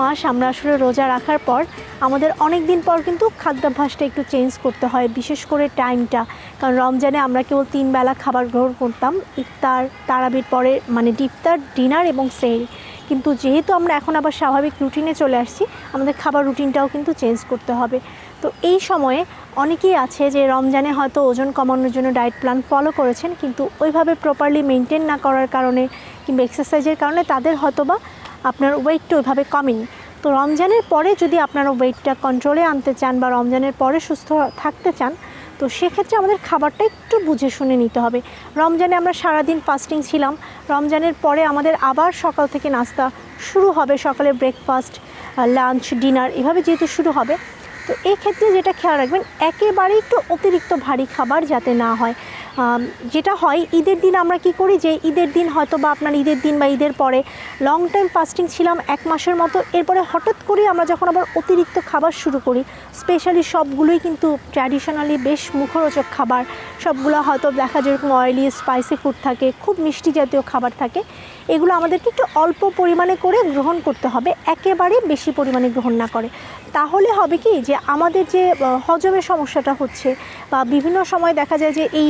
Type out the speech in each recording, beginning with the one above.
মাস আমরা আসলে রোজা রাখার পর আমাদের অনেক দিন পর কিন্তু খাদ্যাভ্যাসটা একটু চেঞ্জ করতে হয়, বিশেষ করে টাইমটা। কারণ রমজানে আমরা কেবল 3 বেলা খাবার গ্রহণ করতাম, ইফতার, তারাবির পরে মানে ইফতার, ডিনার এবং সেহরি। কিন্তু যেহেতু আমরা এখন আবার স্বাভাবিক রুটিনে চলে আসছি, আমাদের খাবার রুটিনটাও কিন্তু চেঞ্জ করতে হবে। তো এই সময়ে অনেকেই আছে যে রমজানে হয়তো ওজন কমানোর জন্য ডায়েট প্ল্যান ফলো করেছেন, কিন্তু ওইভাবে প্রপারলি মেনটেন না করার কারণে কিংবা এক্সারসাইজের কারণে তাদের হয়তোবা আপনার ওয়েটটা ওইভাবে কমেনি। তো রমজানের পরে যদি আপনারা ওয়েটটা কন্ট্রোলে আনতে চান বা রমজানের পরে সুস্থ থাকতে চান, তো সেক্ষেত্রে আমাদের খাবারটা একটু বুঝে শুনে নিতে হবে। রমজানে আমরা সারাদিন ফাস্টিং ছিলাম, রমজানের পরে আমাদের আবার সকাল থেকে নাস্তা শুরু হবে, সকালে ব্রেকফাস্ট, লাঞ্চ, ডিনার এভাবে যেহেতু শুরু হবে, তো এই ক্ষেত্রে যেটা খেয়াল রাখবেন, একেবারেই একটু অতিরিক্ত ভারী খাবার যাতে না হয়। যেটা হয় ঈদের দিন আমরা কি করি, যে ঈদের দিন হয়তো বা আপনার ঈদের দিন বা ঈদের পরে লং টাইম ফাস্টিং ছিলাম 1 মাসের মতো, এরপরে হঠাৎ করে আমরা যখন আবার অতিরিক্ত খাবার শুরু করি, স্পেশালি সবগুলোই কিন্তু ট্র্যাডিশনালি বেশ মুখরোচক খাবার, সবগুলো হয়তো দেখা যেরকম অয়েলি স্পাইসি ফুড থাকে, খুব মিষ্টি জাতীয় খাবার থাকে, এগুলো আমাদেরকে একটু অল্প পরিমাণে করে গ্রহণ করতে হবে, একেবারে বেশি পরিমাণে গ্রহণ না করে। তাহলে হবে কি, যে আমাদের যে হজমের সমস্যাটা হচ্ছে, বা বিভিন্ন সময় দেখা যায় যে এই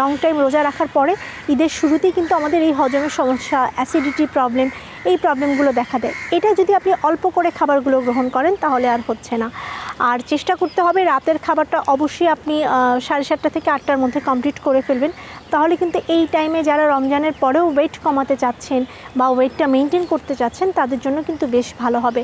লং টাইম রোজা রাখার পরে ঈদের শুরুতেই কিন্তু আমাদের এই হজমের সমস্যা, অ্যাসিডিটি প্রবলেম, এই প্রবলেমগুলো দেখা দেয়। এটা যদি আপনি অল্প করে খাবারগুলো গ্রহণ করেন তাহলে আর হচ্ছে না। আর চেষ্টা করতে হবে রাতের খাবারটা অবশ্যই আপনি 7:30 থেকে 8টার মধ্যে কমপ্লিট করে ফেলবেন। তাহলে কিন্তু এই টাইমে যারা রমজানের পরেও ওয়েট কমাতে চাচ্ছেন বা ওয়েটটা মেনটেন করতে চাচ্ছেন, তাদের জন্য কিন্তু বেশ ভালো হবে।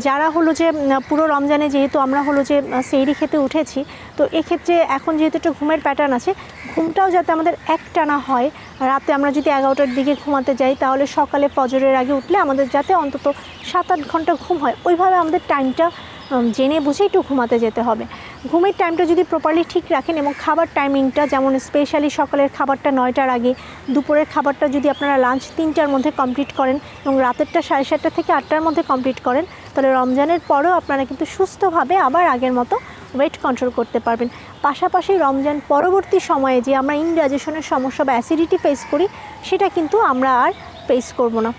যারা হলো যে পুরো রমজানে যেহেতু আমরা হলো যে সেহরি খেতে উঠেছি, তো এক্ষেত্রে এখন যেহেতু একটা ঘুমের প্যাটার্ন আছে, ঘুমটাও যাতে আমাদের একটানা হয়। রাতে আমরা যদি 11টার দিকে ঘুমাতে যাই, তাহলে সকালে ফজরের আগে উঠলে আমাদের যাতে অন্তত 7-8 ঘন্টা ঘুম হয়, ওইভাবে আমাদের টাইমটা জেনে বুঝে একটু ঘুমাতে যেতে হবে। ঘুমের টাইমটা যদি প্রপারলি ঠিক রাখেন এবং খাবার টাইমিংটা, যেমন স্পেশালি সকালের খাবারটা 9টার আগে, দুপুরের খাবারটা যদি আপনারা লাঞ্চ 3টার মধ্যে কমপ্লিট করেন এবং রাতেরটা 7:30 থেকে 8টার মধ্যে কমপ্লিট করেন, তাহলে রমজানের পরেও আপনারা কিন্তু সুস্থভাবে আবার আগের মতো ওয়েট কন্ট্রোল করতে পারবেন। পাশাপাশি রমজান পরবর্তী সময়ে যে আমরা ইনডাইজেশনের সমস্যা বা অ্যাসিডিটি ফেস করি, সেটা কিন্তু আমরা আর ফেস করব না।